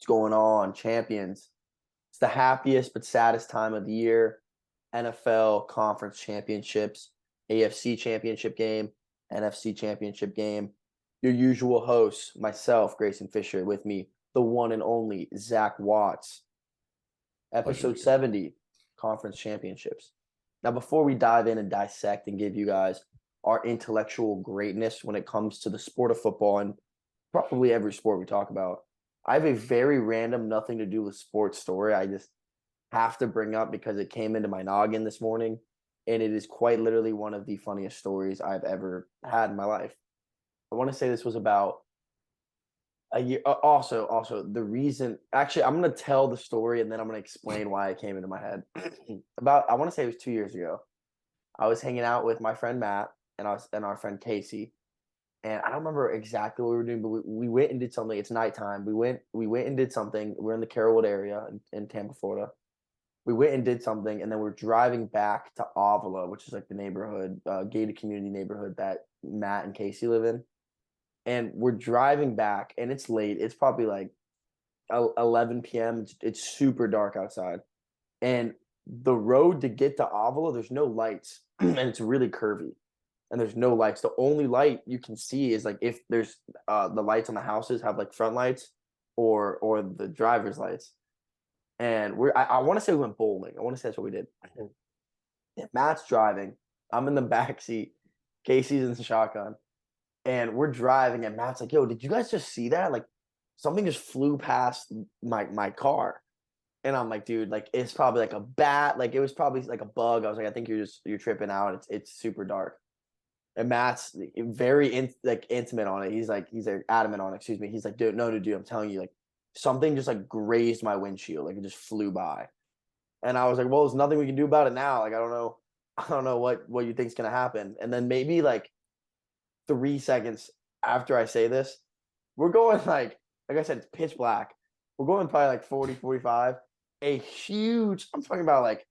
What's going on, champions? It's the happiest but saddest time of the year. NFL conference championships, AFC championship game, NFC championship game. Your usual hosts, myself, Grayson Fisher, with me, the one and only Zach Watts. Episode 70, conference championships. Now, before we dive in and dissect and give you guys our intellectual greatness when it comes to the sport of football and probably every sport we talk about, I have a very random, nothing to do with sports story I just have to bring up because it came into my noggin this morning, and it is quite literally one of the funniest stories I've ever had in my life. I want to say this was about a year. Also, the reason. Actually, I'm going to tell the story, and then I'm going to explain why it came into my head. I want to say it was 2 years ago. I was hanging out with my friend Matt and our friend Casey. And I don't remember exactly what we were doing, but we went and did something. It's nighttime. We went and did something. We're in the Carrollwood area in Tampa, Florida. We went and did something, and then we're driving back to Avila, which is like the neighborhood, gated community neighborhood that Matt and Casey live in. And we're driving back, and it's late. It's probably like 11 p.m. It's super dark outside. And the road to get to Avila, there's no lights, and it's really curvy. And there's no lights. The only light you can see is like if there's the lights on the houses have like front lights or the driver's lights. And I want to say we went bowling. I want to say that's what we did. And Matt's driving. I'm in the back seat. Casey's in the shotgun. And we're driving, and Matt's like, "Yo, did you guys just see that? Like something just flew past my car." And I'm like, "Dude, like it's probably like a bat. Like it was probably like a bug." I was like, "I think you're tripping out. It's super dark." And Matt's very intimate on it. He's adamant on it. Excuse me. He's like, dude, I'm telling you, like something just like grazed my windshield. Like it just flew by. And I was like, well, there's nothing we can do about it now. Like, I don't know what you think's gonna happen. And then maybe like 3 seconds after I say this, we're going like I said, it's pitch black. We're going probably like 40, 45. A huge, I'm talking about like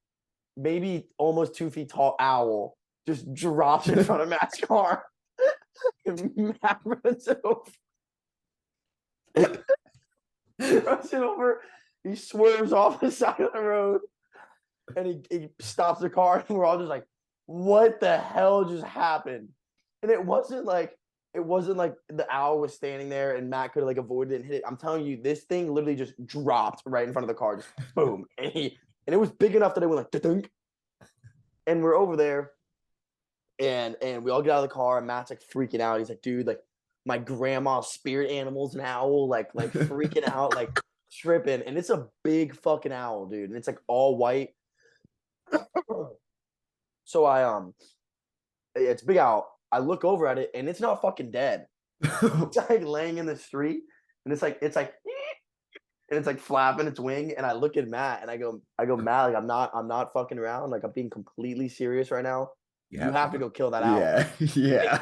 maybe almost 2 feet tall owl just drops in front of Matt's car. Matt runs it over. He swerves off the side of the road, and he stops the car, and we're all just like, what the hell just happened? And it wasn't like the owl was standing there and Matt could have like avoided it and hit it. I'm telling you, this thing literally just dropped right in front of the car, just boom. And it was big enough that it went like dunk. And we're over there. And we all get out of the car, and Matt's like freaking out. He's like, dude, like my grandma's spirit animal's an owl, like freaking out, like tripping. And it's a big fucking owl, dude. And it's like all white. So it's a big owl. I look over at it, and it's not fucking dead. It's like laying in the street, and it's like and it's like flapping its wing. And I look at Matt, and I go, Matt, like I'm not fucking around. Like I'm being completely serious right now. You have to go kill that owl. Yeah. Like,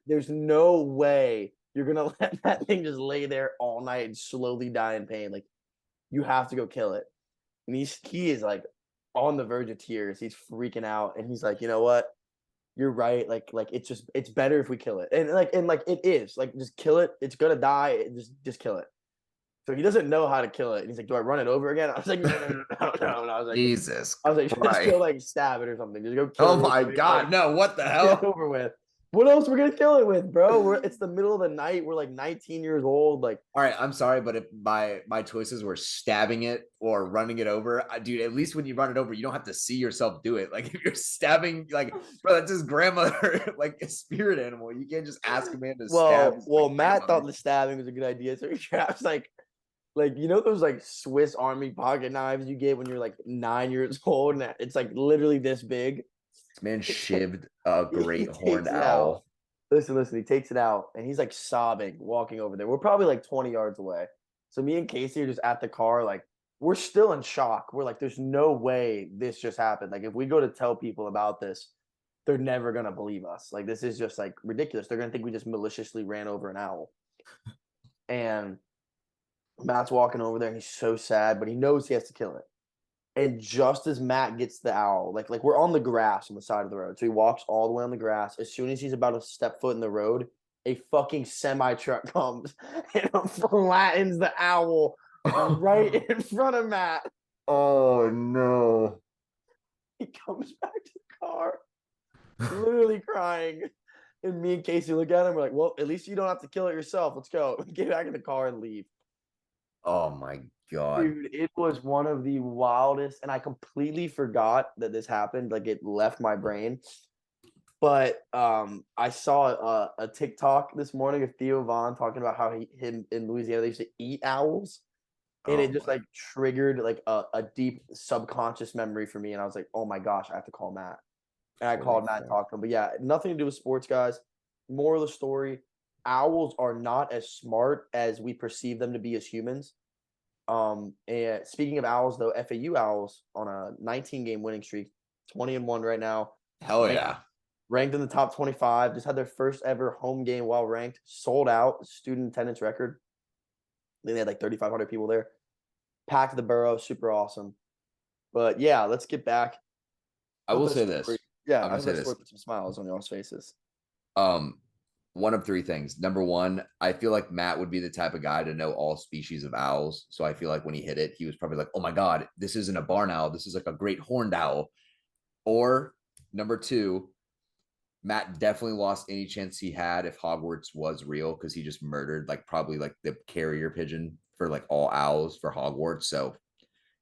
there's no way you're gonna let that thing just lay there all night and slowly die in pain. Like you have to go kill it. And he is like on the verge of tears. He's freaking out, and he's like, you know what? You're right. Like it's better if we kill it. And it is like just kill it. It's gonna die. Just kill it. So he doesn't know how to kill it. And he's like, do I run it over again? I was like, no. And I was like, Jesus. I was like, just go like stab it or something. Just go kill Oh it. my God. No, what the hell? Get it over with. What else we're gonna kill it with, bro? It's the middle of the night. We're like 19 years old. Like, all right, I'm sorry, but if my choices were stabbing it or running it over, dude, at least when you run it over, you don't have to see yourself do it. Like if you're stabbing, like, bro, that's his grandmother, like a spirit animal. You can't just ask a man to stab. Well, Matt thought the stabbing was a good idea, so he grabs like you know those like Swiss Army pocket knives you get when you're like 9 years old, and it's like literally this big. This man shivved a great horned owl. Listen, he takes it out, and he's like sobbing, walking over there. We're probably like 20 yards away. So me and Casey are just at the car, like we're still in shock. We're like, there's no way this just happened. Like if we go to tell people about this, they're never gonna believe us. Like this is just like ridiculous. They're gonna think we just maliciously ran over an owl. And Matt's walking over there, and he's so sad, but he knows he has to kill it. And just as Matt gets the owl, like we're on the grass on the side of the road. So he walks all the way on the grass. As soon as he's about to step foot in the road, a fucking semi truck comes and flattens the owl right in front of Matt. Oh no. He comes back to the car, literally crying. And me and Casey look at him. We're like, well, at least you don't have to kill it yourself. Let's go. Get back in the car and leave. Oh my God. Dude, it was one of the wildest. And I completely forgot that this happened. Like, it left my brain. But I saw a TikTok this morning of Theo Vaughn talking about how him in Louisiana, they used to eat owls. And it just like triggered like a deep subconscious memory for me. And I was like, oh my gosh, I have to call Matt. And I called Matt and talked to him. But yeah, nothing to do with sports, guys. Moral of the story, owls are not as smart as we perceive them to be as humans. And speaking of owls, though, FAU Owls on a 19-game winning streak, 20-1 right now. Hell yeah. Ranked in the top 25, just had their first ever home game while ranked, sold out, student attendance record. I think they had like 3,500 people there. Packed the borough, super awesome. But yeah, let's get back. I will say this. Yeah, I'm I gonna say hope this. put some smiles on y'all's faces. One of three things. Number one, I feel like Matt would be the type of guy to know all species of owls. So I feel like when he hit it, he was probably like, oh my God, this isn't a barn owl. This is like a great horned owl. Or number two, Matt definitely lost any chance he had if Hogwarts was real because he just murdered like probably like the carrier pigeon for like all owls for Hogwarts. So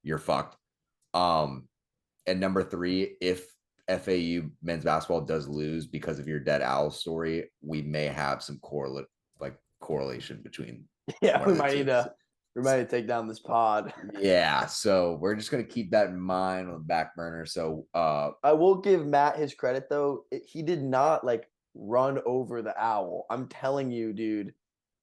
you're fucked. And number three, if FAU men's basketball does lose because of your dead owl story, we may have some correlation between. Yeah, we might need to take down this pod. Yeah, so we're just gonna keep that in mind on the back burner. So I will give Matt his credit though. He did not like run over the owl. I'm telling you, dude,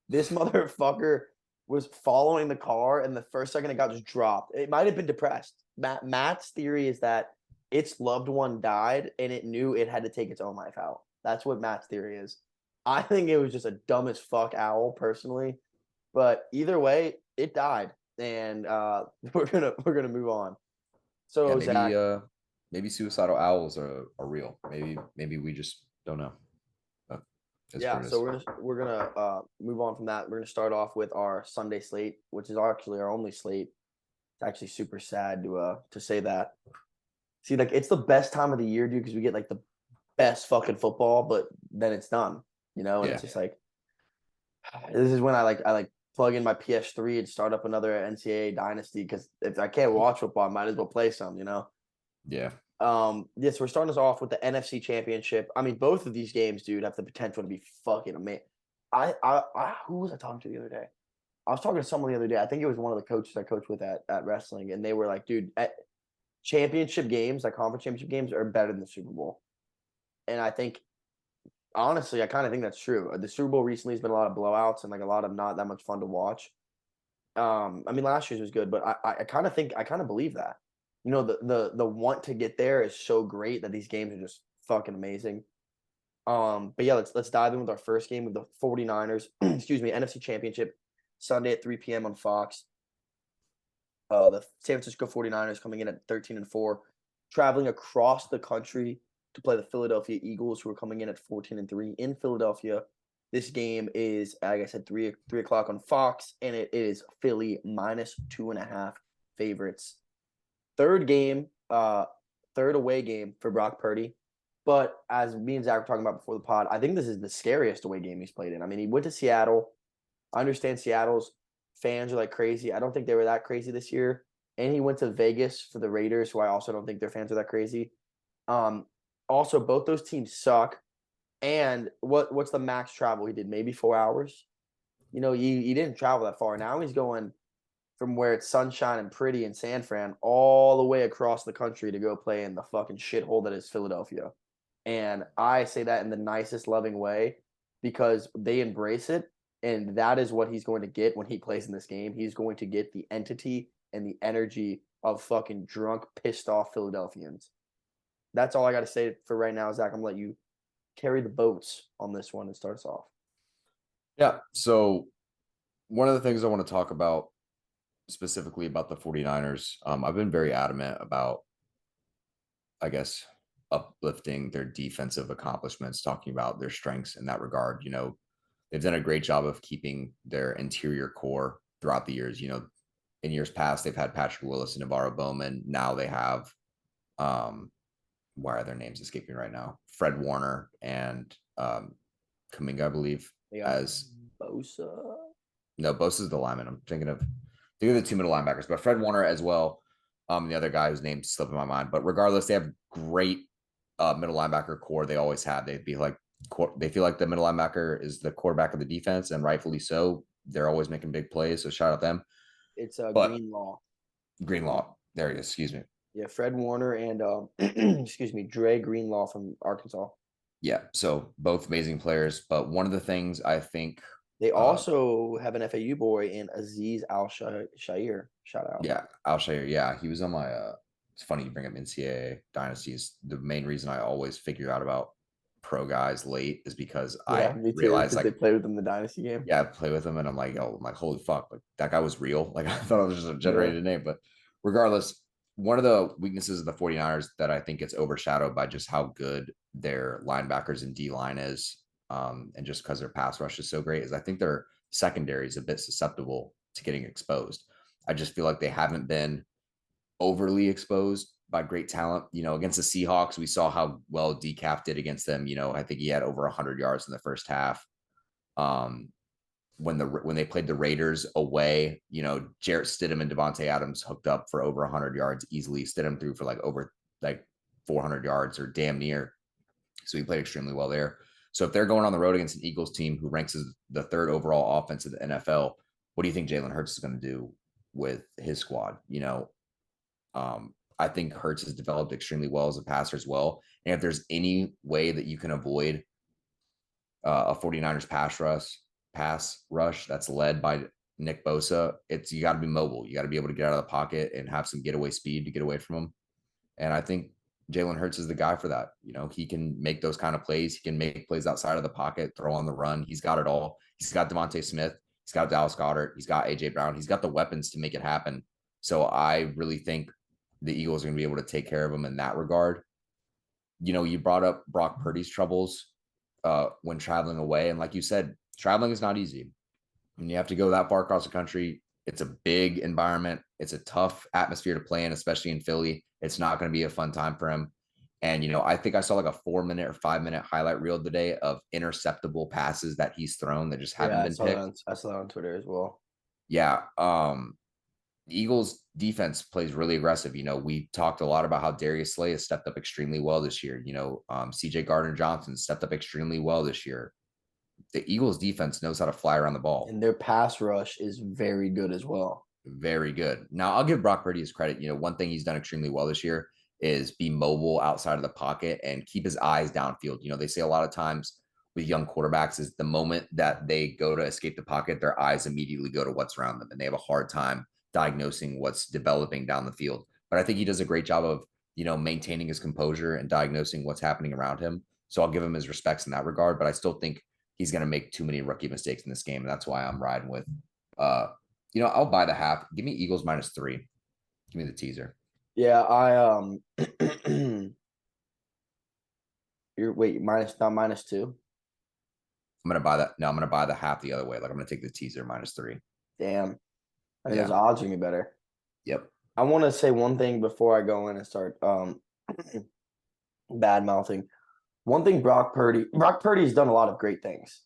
this motherfucker was following the car, and the first second it got just dropped. It might have been depressed. Matt's theory is that its loved one died and it knew it had to take its own life out. That's what Matt's theory is. I think it was just a dumb as fuck owl, personally. But either way, it died, and we're gonna move on. So yeah, maybe Zach, maybe suicidal owls are real. Maybe we just don't know. yeah. So we're gonna move on from that. We're gonna start off with our Sunday slate, which is actually our only slate. It's actually super sad to say that. See, like it's the best time of the year, dude, because we get like the best fucking football, but then it's done, and it's just like this is when I like plug in my PS3 and start up another NCAA dynasty because if I can't watch football, I might as well play some, Yeah. Yes, we're starting us off with the NFC Championship. I mean, both of these games, dude, have the potential to be fucking amazing. Who was I talking to the other day? I was talking to someone the other day. I think it was one of the coaches I coached with at wrestling, and they were like, dude, championship games, like conference championship games, are better than the Super Bowl. And I think, honestly, I kind of think that's true. The Super Bowl recently has been a lot of blowouts and like a lot of not that much fun to watch. I mean, last year's was good, but I kind of believe that. The want to get there is so great that these games are just fucking amazing. But yeah, let's dive in with our first game with the 49ers, excuse me, NFC Championship, Sunday at 3 p.m. on Fox. The San Francisco 49ers coming in at 13-4, traveling across the country to play the Philadelphia Eagles, who are coming in at 14-3 in Philadelphia. This game is, like I said, 3 o'clock on Fox, and it is Philly -2.5 favorites. Third away game for Brock Purdy. But as me and Zach were talking about before the pod, I think this is the scariest away game he's played in. I mean, he went to Seattle. I understand Seattle's fans are like crazy. I don't think they were that crazy this year. And he went to Vegas for the Raiders, who I also don't think their fans are that crazy. Also, both those teams suck. And what's the max travel he did? Maybe 4 hours. He didn't travel that far. Now he's going from where it's sunshine and pretty in San Fran all the way across the country to go play in the fucking shithole that is Philadelphia. And I say that in the nicest, loving way because they embrace it. And that is what he's going to get when he plays in this game. He's going to get the entity and the energy of fucking drunk, pissed off Philadelphians. That's all I got to say for right now, Zach. I'm going to let you carry the boats on this one and start us off. Yeah. So one of the things I want to talk about specifically about the 49ers, I've been very adamant about, I guess, uplifting their defensive accomplishments, talking about their strengths in that regard. They've done a great job of keeping their interior core throughout the years. in years past, they've had Patrick Willis and Navarro Bowman. Now they have, why are their names escaping right now? Fred Warner and Kuminga, I believe, as Bosa. No, Bosa's the lineman. I'm thinking of the two middle linebackers, but Fred Warner as well. The other guy whose name's slipping my mind. But regardless, they have great middle linebacker core. They always have. They feel like the middle linebacker is the quarterback of the defense, and rightfully so. They're always making big plays, so shout out them. It's But Greenlaw. Greenlaw. There he is. Excuse me. Yeah, Fred Warner and excuse me, Dre Greenlaw from Arkansas. Yeah, so both amazing players. But one of the things I think they also have an FAU boy in Aziz Al-Shair. Shout out. Yeah, Al-Shair. Yeah, he was on my. It's funny you bring up NCAA dynasties. The main reason I always figure out about pro guys late is because I realized like they played with them in the dynasty game. Yeah, I play with them, and I'm like, holy fuck, like that guy was real. Like I thought it was just a generated name, but regardless, one of the weaknesses of the 49ers that I think gets overshadowed by just how good their linebackers and D line is, and just because their pass rush is so great, is I think their secondary is a bit susceptible to getting exposed. I just feel like they haven't been overly exposed by great talent. Against the Seahawks, we saw how well Decaf did against them. I think he had over 100 yards in the first half. When they played the Raiders away, Jarrett Stidham and Devontae Adams hooked up for over 100 yards easily. Stidham threw for over 400 yards or damn near. So he played extremely well there. So if they're going on the road against an Eagles team who ranks as the third overall offense in the NFL, what do you think Jalen Hurts is going to do with his squad? I think Hurts has developed extremely well as a passer as well. And if there's any way that you can avoid a 49ers pass rush that's led by Nick Bosa, you got to be mobile. You got to be able to get out of the pocket and have some getaway speed to get away from him. And I think Jalen Hurts is the guy for that. He can make those kind of plays. He can make plays outside of the pocket, throw on the run. He's got it all. He's got Devontae Smith. He's got Dallas Goedert. He's got AJ Brown. He's got the weapons to make it happen. So I really think the Eagles are going to be able to take care of him in that regard. You brought up Brock Purdy's troubles when traveling away. And like you said, traveling is not easy. When you have to go that far across the country, it's a big environment. It's a tough atmosphere to play in, especially in Philly. It's not going to be a fun time for him. And, I think I saw a 4-minute or 5-minute highlight reel today of interceptable passes that he's thrown that just haven't been picked. I saw that on Twitter as well. Yeah. The Eagles defense plays really aggressive. We talked a lot about how Darius Slay has stepped up extremely well this year. CJ Gardner-Johnson stepped up extremely well this year. The Eagles defense knows how to fly around the ball. And their pass rush is very good as well. Very good. Now, I'll give Brock Purdy his credit. One thing he's done extremely well this year is be mobile outside of the pocket and keep his eyes downfield. They say a lot of times with young quarterbacks is the moment that they go to escape the pocket, their eyes immediately go to what's around them, and they have a hard time diagnosing what's developing down the field. But I think he does a great job of, maintaining his composure and diagnosing what's happening around him. So I'll give him his respects in that regard, but I still think he's going to make too many rookie mistakes in this game. And that's why I'm riding with, I'll buy the half. Give me Eagles -3. Give me the teaser. Yeah, you're not -2. I'm going to buy that. No, I'm going to buy the half the other way. I'm going to take the teaser -3. Damn. I mean, those odds are going to be better. Yep. I want to say one thing before I go in and start bad mouthing. One thing, Brock Purdy's done a lot of great things.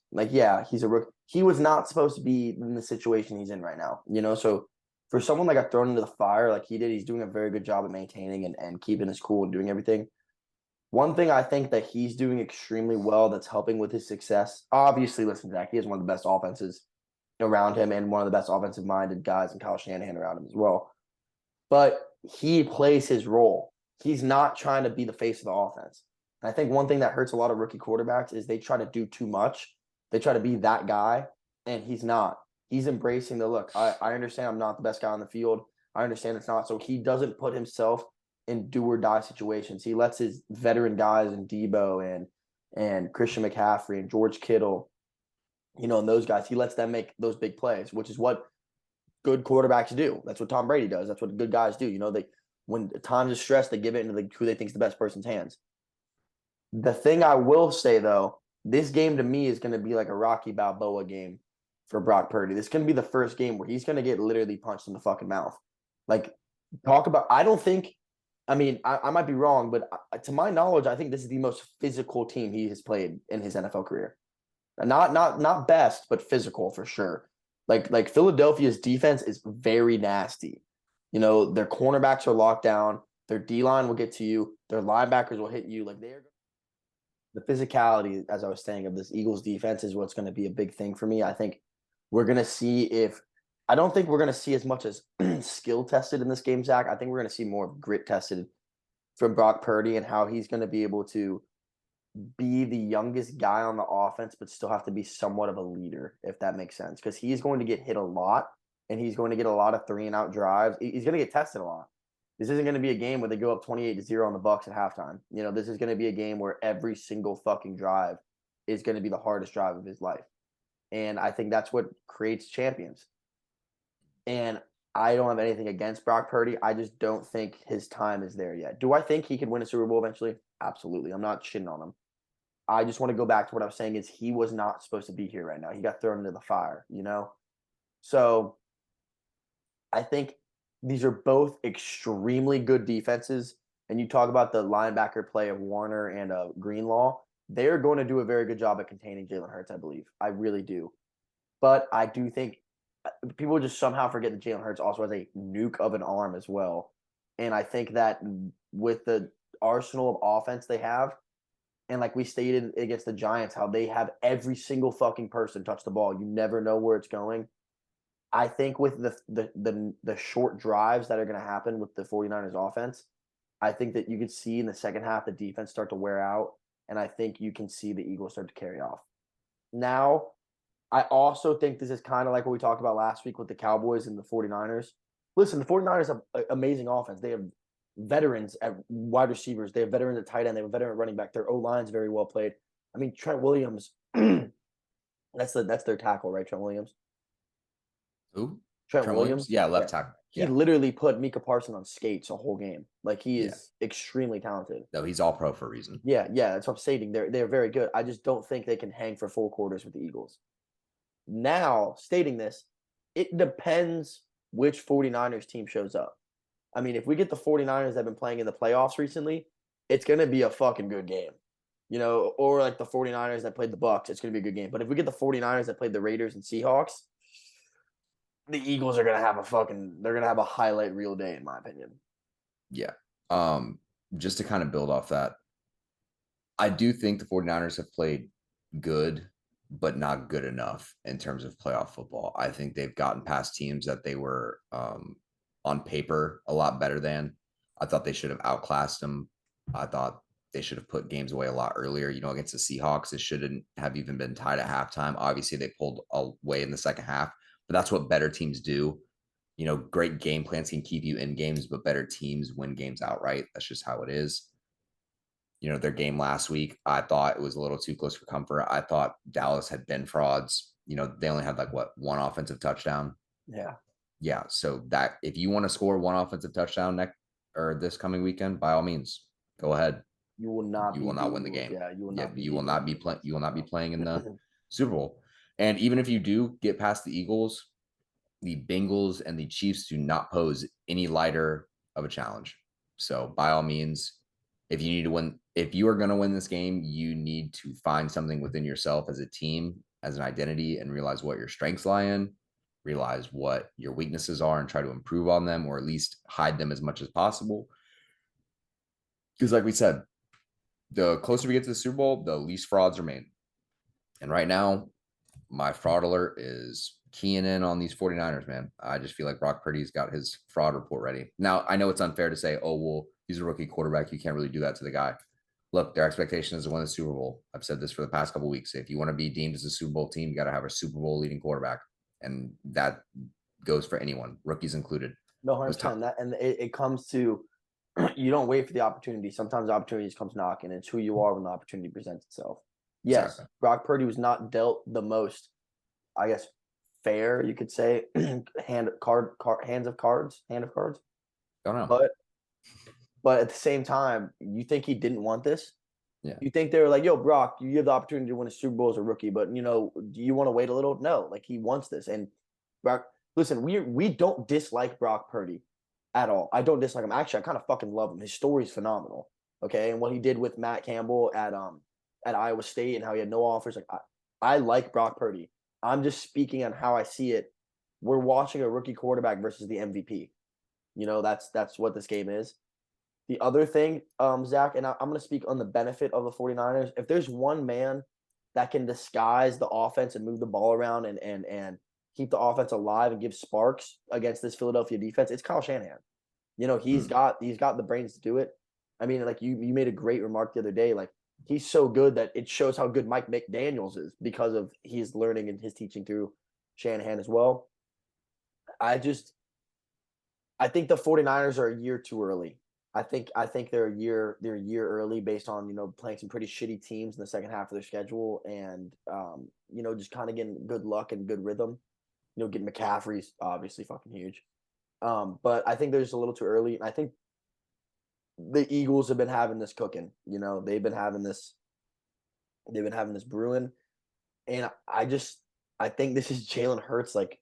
He's a rookie. He was not supposed to be in the situation he's in right now. So for someone that got thrown into the fire like he did, he's doing a very good job at maintaining and keeping his cool and doing everything. One thing I think that he's doing extremely well that's helping with his success, obviously, listen, Zach, he has one of the best offenses around him and one of the best offensive-minded guys in Kyle Shanahan around him as well. But he plays his role. He's not trying to be the face of the offense. And I think one thing that hurts a lot of rookie quarterbacks is they try to do too much. They try to be that guy, and he's not. He's embracing the look. I understand I'm not the best guy on the field. I understand it's not. So he doesn't put himself in do-or-die situations. He lets his veteran guys and Debo and Christian McCaffrey and George Kittle, and those guys, he lets them make those big plays, which is what good quarterbacks do. That's what Tom Brady does. That's what good guys do. When times of stress, they give it into who they think is the best person's hands. The thing I will say, though, this game to me is going to be like a Rocky Balboa game for Brock Purdy. This is going to be the first game where he's going to get literally punched in the fucking mouth. Like, talk about, I don't think, I mean, I might be wrong, but to my knowledge, I think this is the most physical team he has played in his NFL career. Not best, but physical for sure. Like Philadelphia's defense is very nasty. You know, their cornerbacks are locked down. Their D-line will get to you. Their linebackers will hit you. Like, the physicality, as I was saying, of this Eagles defense is what's going to be a big thing for me. I think we're going to see I don't think we're going to see as much as skill tested in this game, Zach. I think we're going to see more grit tested from Brock Purdy and how he's going to be able to be the youngest guy on the offense, but still have to be somewhat of a leader, if that makes sense. Because he's going to get hit a lot, and he's going to get a lot of 3-and-out drives. He's going to get tested a lot. This isn't going to be a game where they go up 28-0 on the Bucs at halftime. You know, this is going to be a game where every single fucking drive is going to be the hardest drive of his life. And I think that's what creates champions. And I don't have anything against Brock Purdy. I just don't think his time is there yet. Do I think he could win a Super Bowl eventually? Absolutely. I'm not shitting on him. I just want to go back to what I was saying is he was not supposed to be here right now. He got thrown into the fire, you know? So I think these are both extremely good defenses. And you talk about the linebacker play of Warner and Greenlaw. They're going to do a very good job at containing Jalen Hurts, I believe. I really do. But I do think people just somehow forget that Jalen Hurts also has a nuke of an arm as well. And I think that with the arsenal of offense they have, and like we stated against the Giants, how they have every single fucking person touch the ball. You never know where it's going. I think with the short drives that are going to happen with the 49ers offense, I think that you could see in the second half the defense start to wear out, and I think you can see the Eagles start to carry off. Now, I also think this is kind of like what we talked about last week with the Cowboys and the 49ers. Listen, the 49ers have an amazing offense. They have veterans at wide receivers. They have veterans at tight end. They have a veteran at running back. Their O-line's very well played. I mean, Trent Williams, that's their tackle, right? Trent Williams. Who? Trent Williams? Yeah, left tackle. He literally put Micah Parsons on skates a whole game. Like, he is extremely talented. No, he's all pro for a reason. Yeah, that's what I'm stating. They're very good. I just don't think they can hang for full quarters with the Eagles. Now, stating this, it depends which 49ers team shows up. I mean, if we get the 49ers that have been playing in the playoffs recently, it's going to be a fucking good game. You know, or like the 49ers that played the Bucs, it's going to be a good game. But if we get the 49ers that played the Raiders and Seahawks, the Eagles are going to have they're going to have a highlight reel day, in my opinion. Yeah. Just to kind of build off that, I do think the 49ers have played good, but not good enough in terms of playoff football. I think they've gotten past teams that they were on paper a lot better than. I thought they should have outclassed them. I thought they should have put games away a lot earlier. You know, against the Seahawks, it shouldn't have even been tied at halftime. Obviously, they pulled away in the second half, but that's what better teams do. You know, great game plans can keep you in games, but better teams win games outright. That's just how it is. You know, their game last week, I thought it was a little too close for comfort. I thought Dallas had been frauds. You know, they only had like one offensive touchdown. Yeah. So that if you want to score one offensive touchdown this coming weekend, by all means, go ahead. You will not win the game. Yeah, you will not. You will not be playing in the Super Bowl. And even if you do get past the Eagles, the Bengals and the Chiefs do not pose any lighter of a challenge. So by all means, if you are going to win this game, you need to find something within yourself as a team, as an identity, and realize what your strengths lie in, realize what your weaknesses are, and try to improve on them, or at least hide them as much as possible. Because like we said, the closer we get to the Super Bowl, the least frauds remain. And right now, my fraud alert is keying in on these 49ers, man. I just feel like Brock Purdy's got his fraud report ready. Now, I know it's unfair to say, oh, well, he's a rookie quarterback. You can't really do that to the guy. Look, their expectation is to win the Super Bowl. I've said this for the past couple of weeks. If you want to be deemed as a Super Bowl team, you got to have a Super Bowl leading quarterback. And that goes for anyone, rookies included. No, 100%. That, and it comes to, you don't wait for the opportunity. Sometimes opportunities comes knocking. It's who you are when the opportunity presents itself. Yes, exactly. Brock Purdy was not dealt the most, I guess, fair, you could say, hand of cards. Don't know. But at the same time, you think he didn't want this? Yeah. You think they were like, yo, Brock, you have the opportunity to win a Super Bowl as a rookie, but do you want to wait a little? No, like he wants this. And Brock, listen, we don't dislike Brock Purdy at all. I don't dislike him. Actually, I kind of fucking love him. His story is phenomenal. Okay. And what he did with Matt Campbell at Iowa State and how he had no offers. Like I like Brock Purdy. I'm just speaking on how I see it. We're watching a rookie quarterback versus the MVP. That's what this game is. The other thing, Zach, and I'm going to speak on the benefit of the 49ers. If there's one man that can disguise the offense and move the ball around and keep the offense alive and give sparks against this Philadelphia defense, it's Kyle Shanahan. He's got the brains to do it. I mean, like you made a great remark the other day. Like he's so good that it shows how good Mike McDaniels is because of his learning and his teaching through Shanahan as well. I think the 49ers are a year too early. I think they're a year early based on, playing some pretty shitty teams in the second half of their schedule and just kind of getting good luck and good rhythm. Getting McCaffrey's obviously fucking huge. But I think they're just a little too early. And I think the Eagles have been having this cooking. They've been having this brewing. And I think this is Jalen Hurts like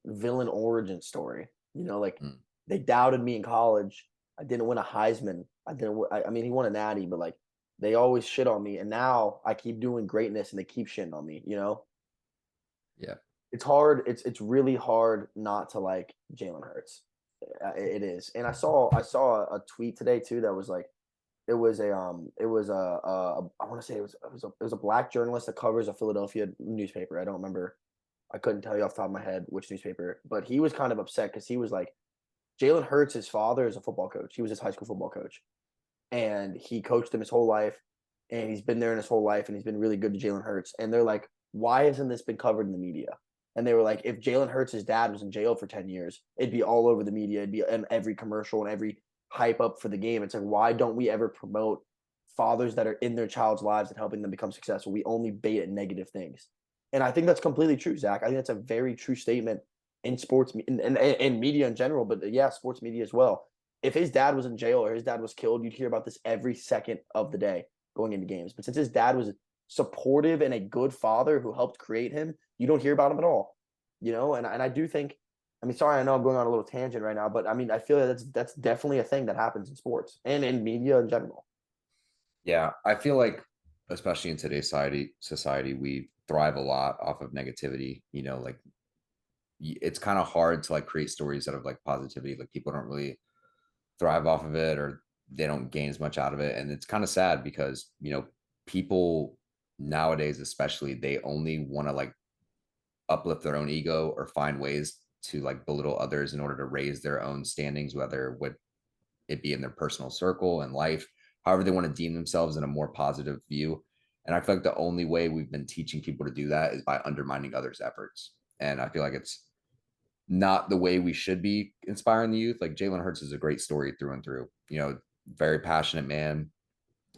villain origin story. They doubted me in college. I didn't win a Heisman. I mean, he won a Natty, but like they always shit on me. And now I keep doing greatness and they keep shitting on me, Yeah. It's hard. It's really hard not to like Jalen Hurts. It is. And I saw a tweet today too that was like, I want to say it was a black journalist that covers a Philadelphia newspaper. I don't remember. I couldn't tell you off the top of my head which newspaper, but he was kind of upset because he was like, Jalen Hurts, his father is a football coach. He was his high school football coach. And he coached him his whole life. And he's been there in his whole life. And he's been really good to Jalen Hurts. And they're like, why hasn't this been covered in the media? And they were like, if Jalen Hurts' dad was in jail for 10 years, it'd be all over the media. It'd be in every commercial and every hype up for the game. It's like, why don't we ever promote fathers that are in their child's lives and helping them become successful? We only bait at negative things. And I think that's completely true, Zach. I think that's a very true statement in sports and media in general, but yeah, sports media as well. If his dad was in jail or his dad was killed, you'd hear about this every second of the day going into games. But since his dad was supportive and a good father who helped create him, you don't hear about him at all. And I do think, I mean, sorry, I know I'm going on a little tangent right now, but I mean, I feel like that's definitely a thing that happens in sports and in media in general. Yeah, I feel like, especially in today's society, we thrive a lot off of negativity. Like it's kind of hard to like create stories out of like positivity. Like people don't really thrive off of it or they don't gain as much out of it. And it's kind of sad because, people nowadays, especially, they only want to like uplift their own ego or find ways to like belittle others in order to raise their own standings, whether would it be in their personal circle and life, however they want to deem themselves in a more positive view. And I feel like the only way we've been teaching people to do that is by undermining others' efforts. And I feel like it's not the way we should be inspiring the youth. Like Jalen Hurts is a great story through and through. Very passionate man,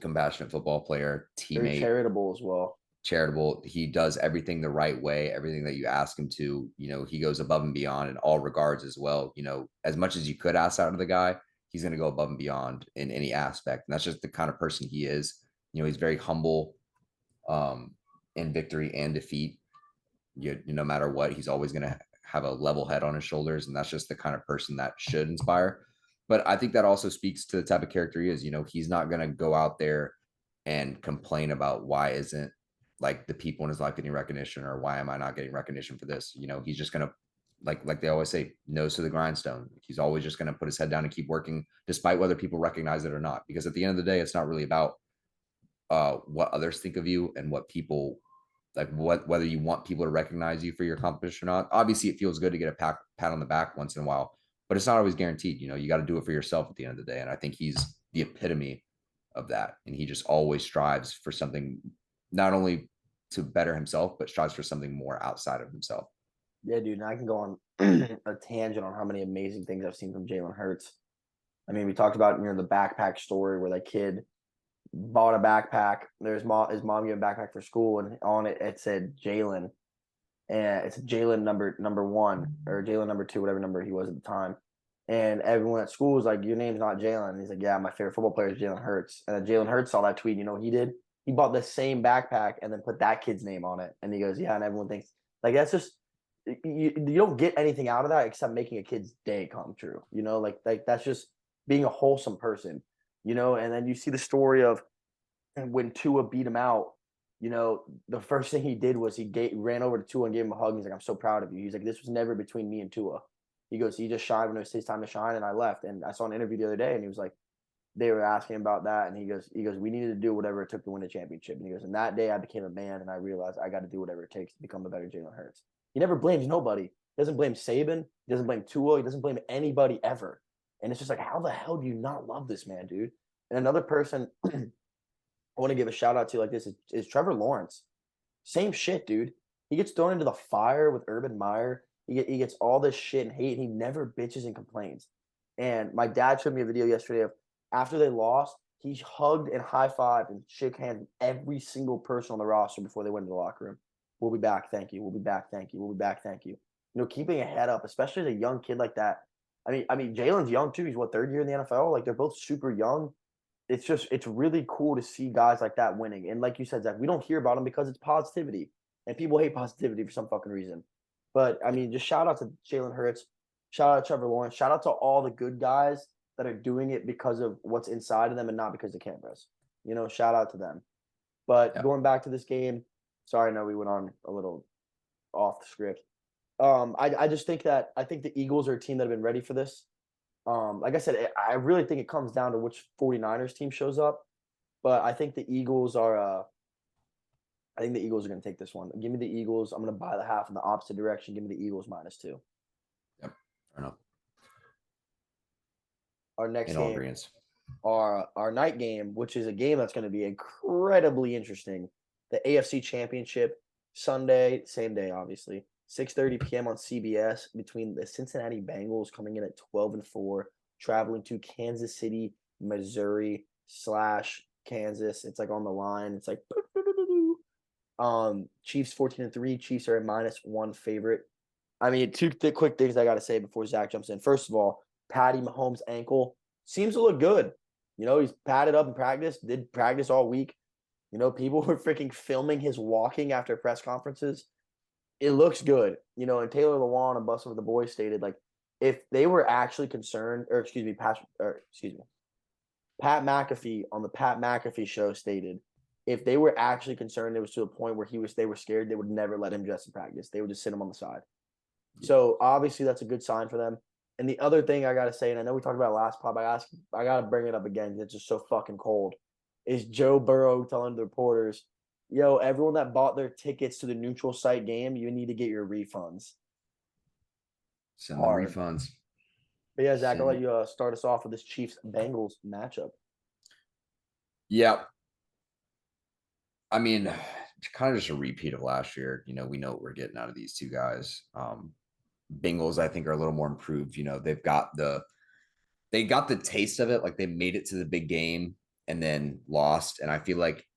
compassionate football player, Very teammate, charitable as well. charitable. He does everything the right way, everything that you ask him to. He goes above and beyond in all regards as well. As much as you could ask out of the guy, he's going to go above and beyond in any aspect. And that's just the kind of person he is. He's very humble in victory and defeat. No matter what, he's always going to have a level head on his shoulders. And that's just the kind of person that should inspire. But I think that also speaks to the type of character he is. He's not going to go out there and complain about why isn't like the people in his life getting recognition or why am I not getting recognition for this? He's just going to, like they always say, nose to the grindstone. He's always just going to put his head down and keep working despite whether people recognize it or not. Because at the end of the day, it's not really about what others think of you and what people like, whether you want people to recognize you for your accomplishment or not. Obviously, it feels good to get a pat on the back once in a while, but it's not always guaranteed. You got to do it for yourself at the end of the day. And I think he's the epitome of that. And he just always strives for something, not only to better himself, but strives for something more outside of himself. Yeah, dude. And I can go on a tangent on how many amazing things I've seen from Jalen Hurts. I mean, we talked about, the backpack story where that kid bought a backpack. His mom gave a backpack for school, and on it said Jalen, and it's Jalen number one or Jalen number two, whatever number he was at the time. And everyone at school was like, "Your name's not Jalen." And he's like, "Yeah, my favorite football player is Jalen Hurts." And then Jalen Hurts saw that tweet. You know what he did? He bought the same backpack and then put that kid's name on it. And he goes, "Yeah." And everyone thinks like that's just you don't get anything out of that except making a kid's day come true. You know, like that's just being a wholesome person. You know, and then you see the story of when Tua beat him out. You know, the first thing he did was he ran over to Tua and gave him a hug. He's like, "I'm so proud of you." He's like, "This was never between me and Tua." He goes, "He just shined when it was his time to shine, and I left." And I saw an interview the other day, and he was like, they were asking about that, and he goes, "We needed to do whatever it took to win a championship." And he goes, "And that day, I became a man, and I realized I got to do whatever it takes to become a better Jalen Hurts." He never blames nobody. He doesn't blame Saban. He doesn't blame Tua. He doesn't blame anybody ever. And it's just like, how the hell do you not love this man, dude? And another person I want to give a shout out to like this is Trevor Lawerence. Same shit, dude. He gets thrown into the fire with Urban Meyer. He gets all this shit and hate. And he never bitches and complains. And my dad showed me a video yesterday of after they lost, he hugged and high fived and shook hands with every single person on the roster before they went into the locker room. "We'll be back. Thank you. We'll be back. Thank you. We'll be back. Thank you." You know, keeping a head up, especially as a young kid like that. I mean, Jalen's young too. He's what, third year in the NFL? Like they're both super young. It's really cool to see guys like that winning. And like you said, Zach, we don't hear about them because it's positivity. And people hate positivity for some fucking reason. But I mean, just shout out to Jalen Hurts, shout out to Trevor Lawrence, shout out to all the good guys that are doing it because of what's inside of them and not because of cameras. You know, shout out to them. But Yeah. going back to this game, sorry, I know we went on a little off the script. I just think that I think the Eagles are a team that have been ready for this. Like I said, I really think it comes down to which 49ers team shows up. But I think the Eagles are I think the Eagles are going to take this one. Give me the Eagles. I'm going to buy the half in the opposite direction. Give me the Eagles -2. Yep. Fair enough. Our next In all game, agreements. our night game, which is a game that's going to be incredibly interesting. The AFC Championship, Sunday, same day, obviously. 6:30 p.m. on CBS between the Cincinnati Bengals coming in at 12-4, traveling to Kansas City, Missouri / Kansas. It's like on the line. It's like Chiefs 14-3. Chiefs are a -1 favorite. I mean, two quick things I got to say before Zach jumps in. First of all, Patty Mahomes' ankle seems to look good. You know, he's padded up in practice, did practice all week. You know, people were freaking filming his walking after press conferences. It looks good. You know, and Taylor Lewan and Bustle with the Boys stated, like, if they were actually concerned, or excuse me, Pat McAfee on the Pat McAfee show stated, if they were actually concerned, it was to a point where they were scared, they would never let him dress in practice. They would just sit him on the side. So obviously that's a good sign for them. And the other thing I gotta say, and I know we talked about it last pod, but I gotta bring it up again because it's just so fucking cold. Is Joe Burrow telling the reporters, "Yo, everyone that bought their tickets to the neutral site game, you need to get your refunds." Send the Hard. refunds. But yeah, Zach, I'll let you start us off with this Chiefs Bengals matchup. Yeah. I mean, kind of just a repeat of last year. You know, we know what we're getting out of these two guys. Bengals, I think, are a little more improved. You know, they got the taste of it, like they made it to the big game and then lost. And I feel like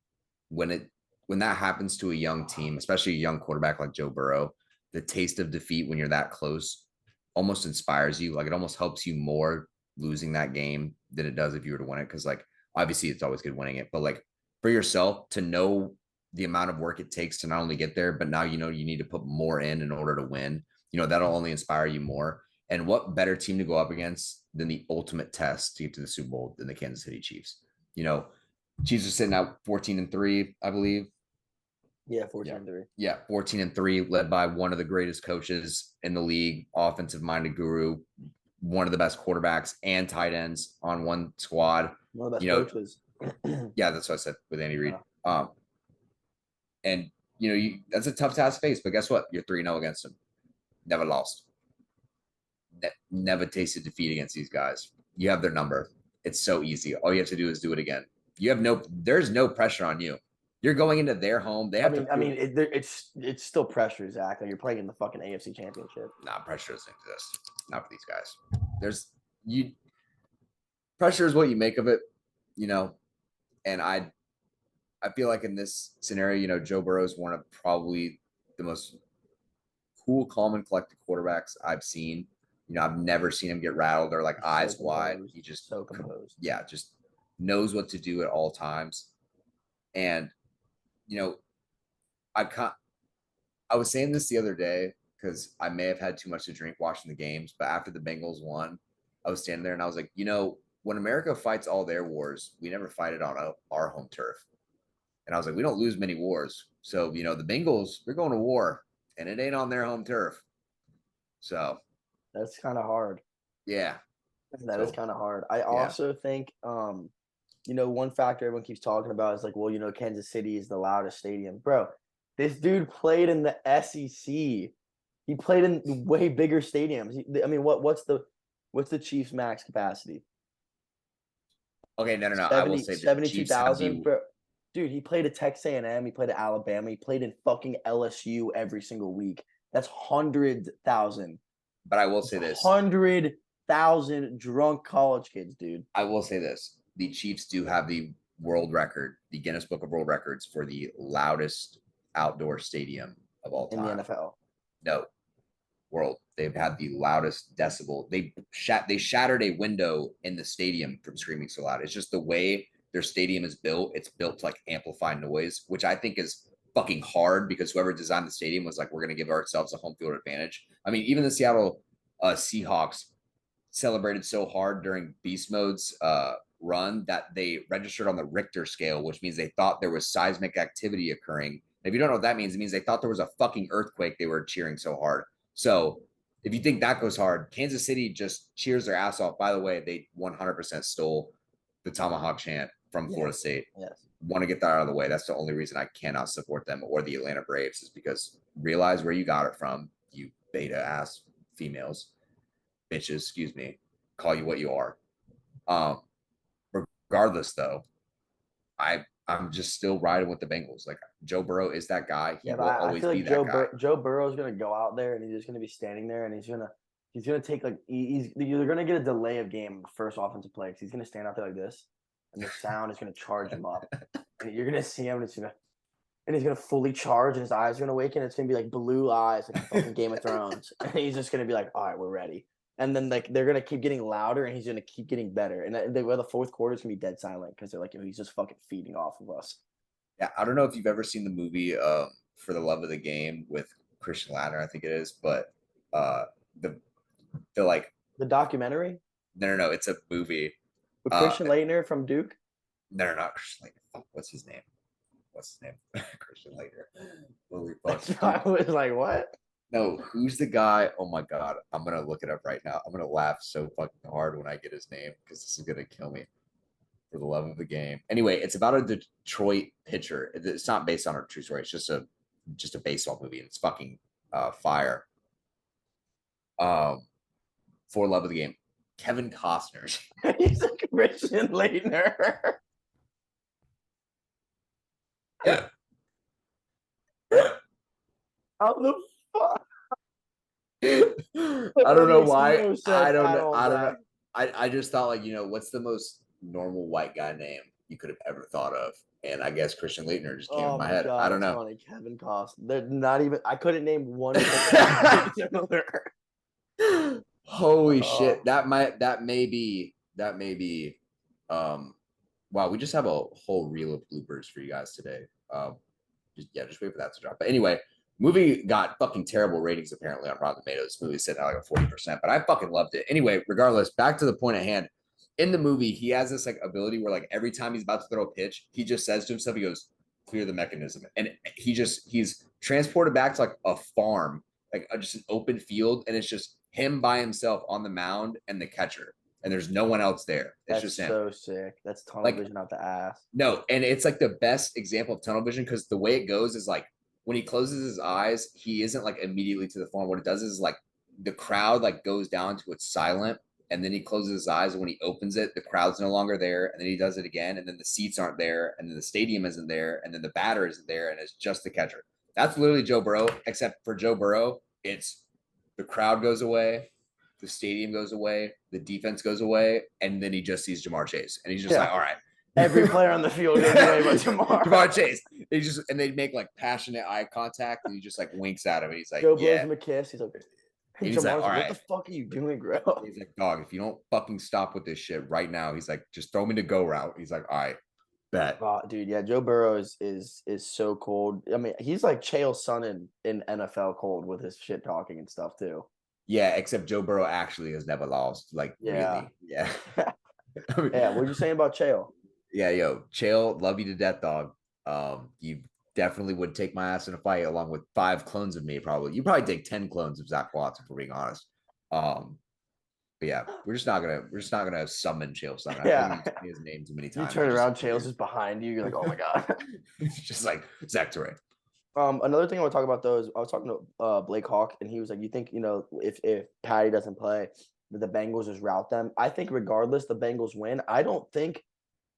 when that happens to a young team, especially a young quarterback like Joe Burrow, the taste of defeat when you're that close almost inspires you. Like it almost helps you more losing that game than it does if you were to win it. Because like obviously it's always good winning it, but like for yourself to know the amount of work it takes to not only get there, but now you know you need to put more in order to win. You know, that'll only inspire you more. And what better team to go up against than the ultimate test to get to the Super Bowl than the Kansas City Chiefs? You know, Chiefs are sitting at 14-3, I believe. Yeah, 14-3. Yeah, 14-3, led by one of the greatest coaches in the league, offensive-minded guru, one of the best quarterbacks and tight ends on one squad. One of the best coaches. Yeah, that's what I said with Andy Reid. And you know, that's a tough task to face, but guess what? You're 3-0 against them. Never lost. Never tasted defeat against these guys. You have their number. It's so easy. All you have to do is do it again. There's no pressure on you. You're going into their home. They have it's still pressure, Zach. Like you're playing in the fucking AFC Championship. Nah, pressure doesn't exist. Not for these guys. Pressure is what you make of it, you know. And I feel like in this scenario, you know, Joe Burrow is one of probably the most cool, calm, and collected quarterbacks I've seen. I've never seen him get rattled or like He's eyes so wide. composed. He just So composed. just knows what to do at all times. And I can't. I was saying this the other day because I may have had too much to drink watching the games, but after the Bengals won, I was standing there and I was like, when America fights all their wars, we never fight it on our home turf. And I was like, we don't lose many wars. So, the Bengals, they're going to war and it ain't on their home turf. So that's kind of hard. Yeah. That is kind of hard. I also think, one factor everyone keeps talking about is like, well, Kansas City is the loudest stadium. Bro, this dude played in the SEC. He played in way bigger stadiums. I mean, what's the Chiefs' max capacity? Okay, no. 70, I will say 72,000. Bro, dude, he played at Texas A&M. He played at Alabama. He played in fucking LSU every single week. That's 100,000. But I will say this: 100,000 drunk college kids, dude. I will say this: the Chiefs do have the world record, the Guinness Book of World Records for the loudest outdoor stadium of all time in the NFL. No, world. They've had the loudest decibel. They shattered a window in the stadium from screaming so loud. It's just the way their stadium is built. It's built to like amplify noise, which I think is fucking hard because whoever designed the stadium was like, we're going to give ourselves a home field advantage. I mean, even the Seattle Seahawks celebrated so hard during Beast Mode's run that they registered on the Richter scale, which means they thought there was seismic activity occurring. If you don't know what that means, it means they thought there was a fucking earthquake. They were cheering so hard. So if you think that goes hard, Kansas City just cheers their ass off. By the way, they 100% stole the Tomahawk chant from Florida State. Yes. Want to get that out of the way. That's the only reason I cannot support them or the Atlanta Braves is because realize where you got it from, you beta ass females, bitches, excuse me, call you what you are. Regardless, though, I'm just still riding with the Bengals. Like Joe Burrow is that guy. He will always be that guy. Joe Burrow is gonna go out there and he's just gonna be standing there and he's gonna take like you're gonna get a delay of game first offensive play because he's gonna stand out there like this and the sound is gonna charge him up and you're gonna see him and he's gonna fully charge and his eyes are gonna awaken. It's gonna be like blue eyes like fucking Game of Thrones and he's just gonna be like, all right, we're ready. And then like they're gonna keep getting louder, and he's gonna keep getting better. And the fourth quarter is gonna be dead silent because they're like, he's just fucking feeding off of us. Yeah, I don't know if you've ever seen the movie For the Love of the Game with Christian Lattner, I think it is, but the documentary. No, it's a movie with Christian Laettner from Duke. No, not Christian Laettner. What's his name? Christian Laettner. I was like, what? No, who's the guy? Oh my god, I'm gonna look it up right now. I'm gonna laugh so fucking hard when I get his name because this is gonna kill me. For the Love of the Game. Anyway, it's about a Detroit pitcher. It's not based on a true story. It's just a baseball movie, and it's fucking fire. For Love of the Game, Kevin Costner. He's a Christian Laettner. Yeah. How the fuck? I don't know why. I don't know. I just thought like, what's the most normal white guy name you could have ever thought of? And I guess Christian Laettner just came in my head. God, I don't know. Funny. Kevin Costner. They're not even. I couldn't name one. Holy shit! That may be. Wow, we just have a whole reel of bloopers for you guys today. Just wait for that to drop. But anyway, movie got fucking terrible ratings apparently on Rotten Tomatoes. This movie sitting at like a 40%, but I fucking loved it. Anyway, regardless, back to the point at hand. In the movie, he has this like ability where like every time he's about to throw a pitch, he just says to himself, he goes, clear the mechanism. And he's transported back to like a farm, like just an open field. And it's just him by himself on the mound and the catcher. And there's no one else there. It's just him. So sick. That's tunnel vision out the ass. No, and it's like the best example of tunnel vision because the way it goes is like when he closes his eyes, he isn't like immediately to the farm. What it does is like the crowd like goes down to it's silent. And then he closes his eyes. And when he opens it, the crowd's no longer there. And then he does it again. And then the seats aren't there. And then the stadium isn't there. And then the batter isn't there. And it's just the catcher. That's literally Joe Burrow. Except for Joe Burrow, it's the crowd goes away. The stadium goes away. The defense goes away. And then he just sees Jamar Chase. And he's just like, all right. Every player on the field goes away but Jamar Chase. And they make like passionate eye contact. And he just like winks at him. And he's like, Joe blows him a kiss. He's like, And he's like, Jamar's all like, what right. the fuck are you doing, bro? He's like, dog, if you don't fucking stop with this shit right now, he's like, just throw me to go route. He's like, all right, bet. Dude, yeah, Joe Burrow is so cold. I mean, he's like Chael Sonnen in NFL cold with his shit talking and stuff too. Yeah, except Joe Burrow actually has never lost. Like, Yeah. really. Yeah. Yeah, what are you saying about Chael? Yeah, yo, Chael, love you to death, dog. You definitely would take my ass in a fight along with 5 clones of me, probably. You probably take 10 clones of Zach Watson, for being honest. But yeah, we're just not gonna summon Chael Sonnen. I feel like Yeah. you've told me his name too many You times. turn It's around, just Chael's weird. just behind you. You're like, oh my God. It's just like Zach Torrey. Another thing I want to talk about though is I was talking to Blake Hawk, and he was like, "You think if Patty doesn't play, that the Bengals just route them? I think regardless, the Bengals win. I don't think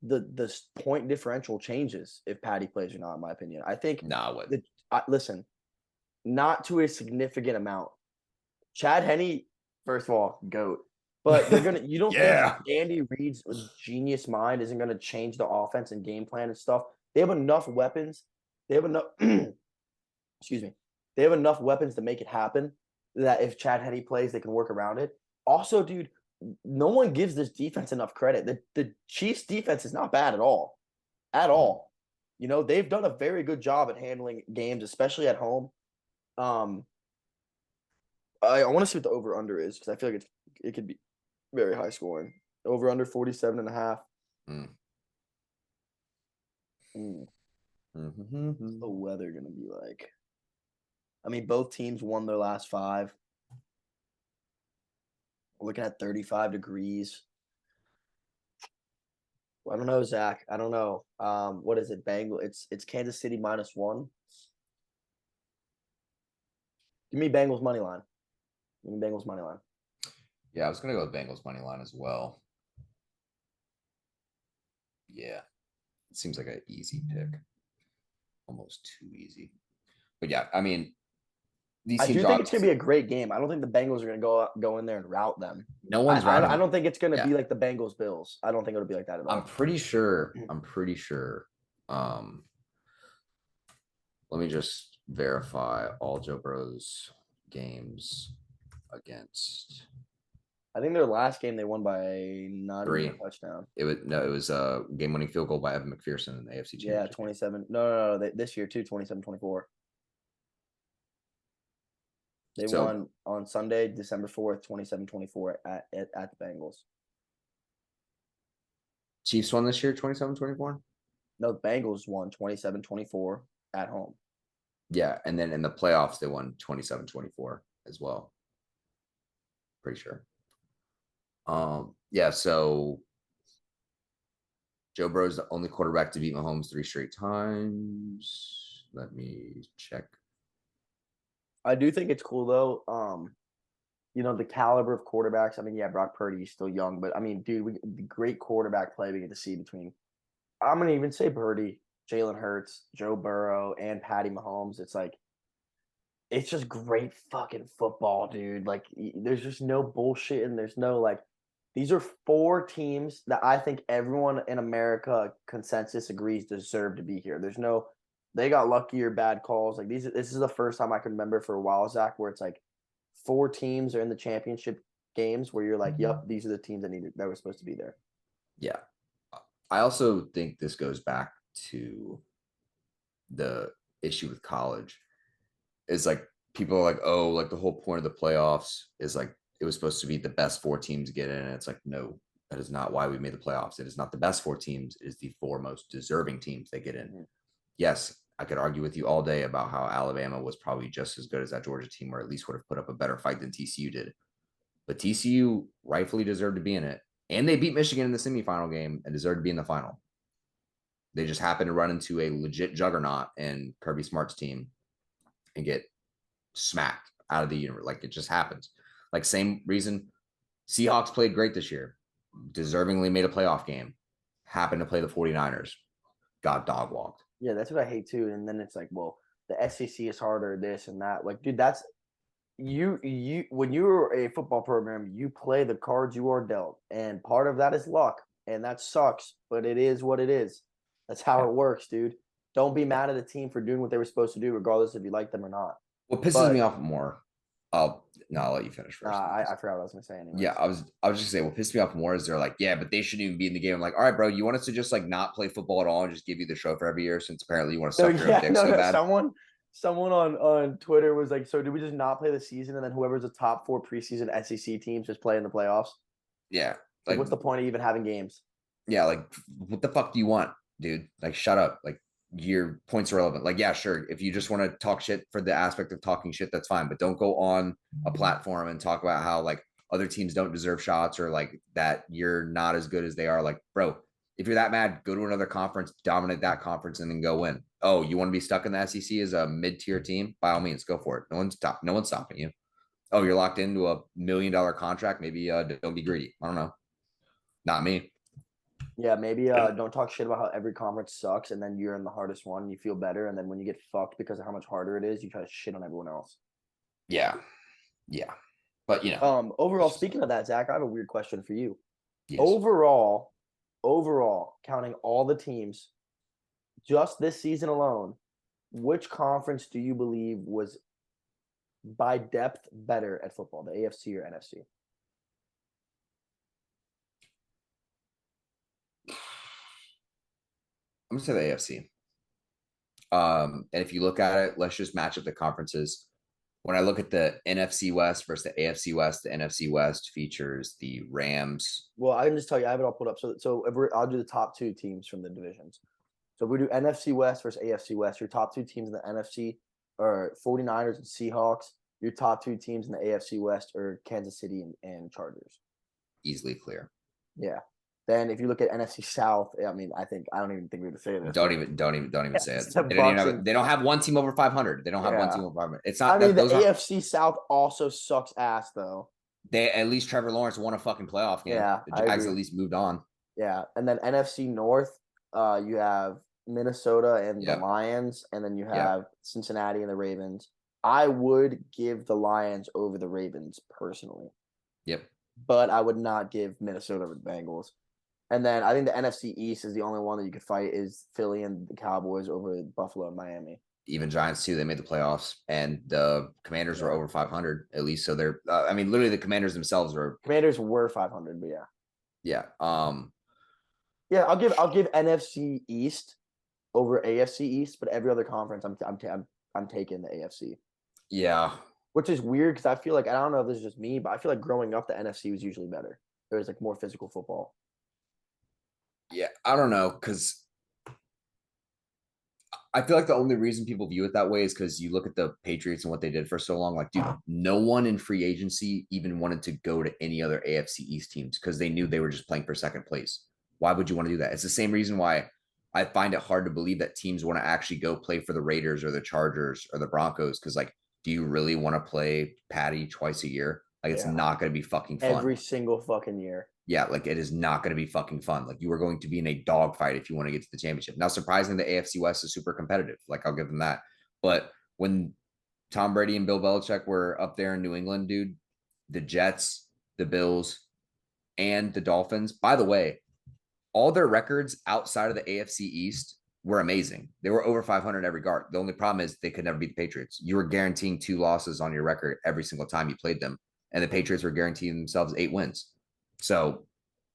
the point differential changes if Patty plays or not. In my opinion, I think Nah, what? listen, not to a significant amount. Chad Henne, first of all, GOAT. But they're gonna. You don't Yeah. think Andy Reid's genius mind isn't gonna change the offense and game plan and stuff? They have enough weapons. They have enough. Excuse me. They have enough weapons to make it happen. That if Chad Henne plays, they can work around it. Also, dude, no one gives this defense enough credit. The Chiefs' defense is not bad at all, at all. They've done a very good job at handling games, especially at home. I want to see what the over under is because I feel like it could be very high scoring. Over under 47.5. Mm. What's the weather gonna be like? I mean, both teams won their last 5. We're looking at 35 degrees. I don't know, Zach. I don't know. What is it? Bengals. It's Kansas City -1. Give me Bengals money line. Give me Bengals money line. Yeah, I was gonna go with Bengals money line as well. Yeah, it seems like an easy pick, almost too easy. But yeah, I mean, these I teams do think it's gonna be obviously a great game. I don't think the Bengals are gonna go in there and rout them. no one's routing I them. don't think it's gonna Yeah. be like the Bengals Bills. I don't think it'll be like that at all. I'm pretty sure. Let me just verify all Joe Burrow's games against I think their last game they won by not 3. even a touchdown. It was a game-winning field goal by Evan McPherson in the AFC Championship. Yeah, 27. No. This year too, 27-24. They won on Sunday, December 4th, 27-24 at the Bengals. Chiefs won this year, 27-24? No, the Bengals won 27-24 at home. Yeah, and then in the playoffs, they won 27-24 as well. Pretty sure. Yeah, so Joe Burrow's the only quarterback to beat Mahomes 3 straight times. Let me check. I do think it's cool though. The caliber of quarterbacks. I mean, yeah, Brock Purdy is still young, but I mean, dude, the great quarterback play we get to see between. I'm gonna even say Purdy, Jalen Hurts, Joe Burrow, and Patty Mahomes. It's just great fucking football, dude. Like, there's just no bullshit, and there's no like. These are 4 teams that I think everyone in America consensus agrees deserve to be here. They got lucky or bad calls. Like this is the first time I can remember for a while, Zach, where it's like 4 teams are in the championship games where you're like, yep, these are the teams that were supposed to be there. Yeah. I also think this goes back to the issue with college. Is like people are like, oh, like the whole point of the playoffs is like it was supposed to be the best 4 teams get in. And it's like, no, that is not why we made the playoffs. It is not the best 4 teams. It is the 4 most deserving teams that get in. Mm-hmm. Yes, I could argue with you all day about how Alabama was probably just as good as that Georgia team, or at least would have put up a better fight than TCU did. But TCU rightfully deserved to be in it. And they beat Michigan in the semifinal game and deserved to be in the final. They just happened to run into a legit juggernaut in Kirby Smart's team and get smacked out of the universe. Like, it just happens. Like, same reason Seahawks played great this year, deservingly made a playoff game, happened to play the 49ers, got dog walked. Yeah, that's what I hate too. And then it's like, well, the SEC is harder, this and that. Like, dude, that's you when you're a football program, you play the cards you are dealt. And part of that is luck. And that sucks, but it is what it is. That's how it works, dude. Don't be mad at a team for doing what they were supposed to do, regardless if you like them or not. What pisses me off more I'll let you finish first. I forgot what I was gonna say anyway. Yeah, I was just gonna say what pissed me off more is they're like, yeah, but they shouldn't even be in the game. I'm like, all right, bro, you want us to just like not play football at all and just give you the show for every year since apparently you want to suck your own dick so bad. Someone on Twitter was like, so do we just not play the season and then whoever's the top 4 preseason SEC teams just play in the playoffs? Yeah. Like what's the point of even having games? Yeah, like what the fuck do you want, dude? Like shut up. Like your points are relevant. Like, yeah, sure. If you just want to talk shit for the aspect of talking shit, that's fine. But don't go on a platform and talk about how like other teams don't deserve shots or like that you're not as good as they are. Like, bro, if you're that mad, go to another conference, dominate that conference, and then go win. Oh, you want to be stuck in the SEC as a mid-tier team? By all means, go for it. No one's stopping you. Oh, you're locked into $1 million contract. Maybe don't be greedy. I don't know. Not me. Yeah, maybe don't talk shit about how every conference sucks and then you're in the hardest one and you feel better. And then when you get fucked because of how much harder it is, you try to shit on everyone else. Yeah. Yeah. But you know. Overall, speaking of that, Zach, I have a weird question for you. Yes. Overall, counting all the teams, just this season alone, which conference do you believe was by depth better at football, the AFC or NFC? I'm gonna say the AFC. And if you look at it, let's just match up the conferences. When I look at the NFC West versus the AFC West, the NFC West features the Rams. Well, I can just tell you, I have it all put up. So if I'll do the top 2 teams from the divisions. So if we do NFC West versus AFC West, your top 2 teams in the NFC are 49ers and Seahawks. Your top 2 teams in the AFC West are Kansas City and Chargers. Easily clear. Yeah. Then if you look at NFC South, I mean, I don't even think we would say this. Don't even say it. They don't have one team over 500. They don't have one team over 500. It's not. I mean, the AFC South also sucks ass though. They at least Trevor Lawerence won a fucking playoff game. Yeah, the Jags at least moved on. Yeah, and then NFC North, you have Minnesota and the Lions, and then you have Cincinnati and the Ravens. I would give the Lions over the Ravens personally. Yep. But I would not give Minnesota over the Bengals. And then I think the NFC East is the only one that you could fight is Philly and the Cowboys over Buffalo and Miami. Even Giants too. They made the playoffs, and the Commanders were over 500 at least. So they're, I mean, literally the Commanders themselves were. Commanders were 500, but yeah. Yeah. Yeah, I'll give NFC East over AFC East, but every other conference, I'm taking the AFC. Yeah. Which is weird because I feel like I don't know if this is just me, but I feel like growing up the NFC was usually better. There was like more physical football. Yeah, I don't know, because I feel like the only reason people view it that way is because you look at the Patriots and what they did for so long. Like, dude, no one in free agency even wanted to go to any other AFC East teams because they knew they were just playing for second place. Why would you want to do that? It's the same reason why I find it hard to believe that teams want to actually go play for the Raiders or the Chargers or the Broncos because, like, do you really want to play Patty twice a year? Like, it's not going to be fucking fun. Every single fucking year. Yeah, like it is not going to be fucking fun. Like you are going to be in a dogfight if you want to get to the championship. Now, surprisingly, the AFC West is super competitive. Like I'll give them that. But when Tom Brady and Bill Belichick were up there in New England, dude, the Jets, the Bills, and the Dolphins, by the way, all their records outside of the AFC East were amazing. They were over 500 in every regard. The only problem is they could never beat the Patriots. You were guaranteeing 2 losses on your record every single time you played them. And the Patriots were guaranteeing themselves 8 wins. So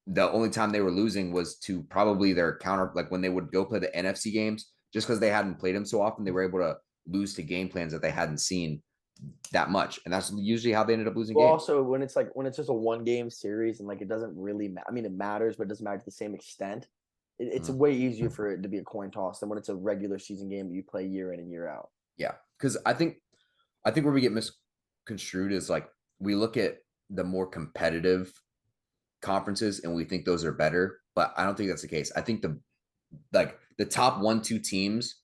the only time they were losing was to probably their counter, like when they would go play the NFC games, just because they hadn't played them so often, they were able to lose to game plans that they hadn't seen that much. And that's usually how they ended up losing games. Also, when it's just a 1-game series and like it doesn't really I mean, it matters, but it doesn't matter to the same extent. It's way easier for it to be a coin toss than when it's a regular season game that you play year in and year out. Yeah. Because I think where we get misconstrued is like we look at the more competitive conferences and we think those are better, but I don't think that's the case. I think the top 1-2 teams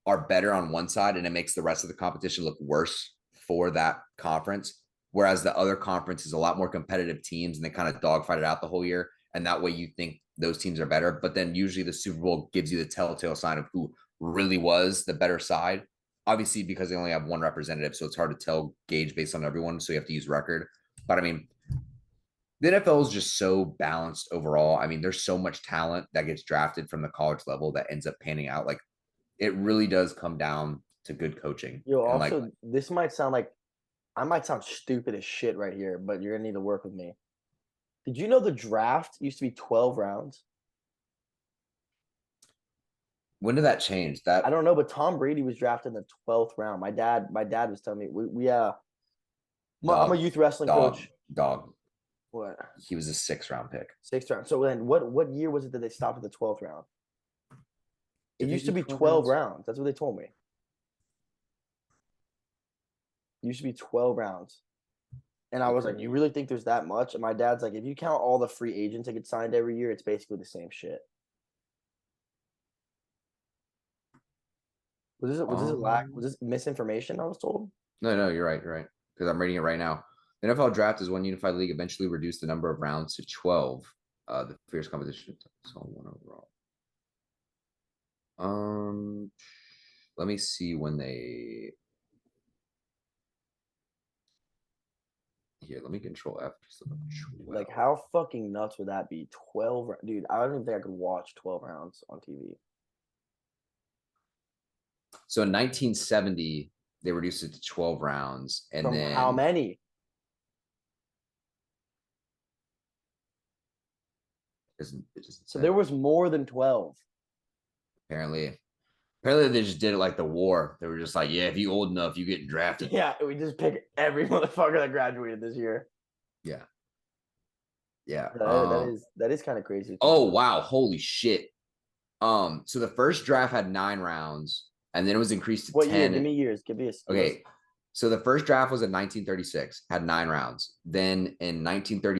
are better on one side and it makes the rest of the competition look worse for that conference, whereas the other conference is a lot more competitive teams and they kind of dogfight it out the whole year, and that way you think those teams are better, but then usually the Super Bowl gives you the telltale sign of who really was the better side, obviously because they only have one representative, so it's hard to gauge based on everyone, so you have to use record. But I mean, the NFL is just so balanced overall. I mean, there's so much talent that gets drafted from the college level that ends up panning out. Like, it really does come down to good coaching. Also, this might sound like I might sound stupid as shit right here, but you're gonna need to work with me. Did you know the draft used to be 12 rounds? When did that change? I don't know, but Tom Brady was drafted in the 12th round. My dad was telling me I'm a youth wrestling coach. Dog. What? He was a 6th-round pick. 6th round. So then what year was it that they stopped at the 12th round? It Did they used to do be 12 12 rounds? rounds. That's what they told me. It used to be 12 rounds. And I was like, you really think there's that much? And my dad's like, if you count all the free agents that get signed every year, it's basically the same shit. Was this misinformation I was told? No, you're right. Because I'm reading it right now. The NFL draft is one unified league, eventually reduced the number of rounds to 12. The fierce competition saw 1 overall. Let me see when they. Here, let me control F. Just look up 12. Like, how fucking nuts would that be? 12, dude. I don't even think I could watch 12 rounds on TV. So in 1970, they reduced it to 12 rounds, and From then how many? it doesn't So say. there was more than 12. Apparently they just did it like the war. They were just like, yeah, if you old enough, you get drafted. Yeah, we just pick every motherfucker that graduated this year. Yeah. That is kind of crazy. Oh wow, holy shit. So the first draft had 9 rounds, and then it was increased to 10. What year? Give me years. Okay. So the first draft was in 1936, had 9 rounds. Then in 1930.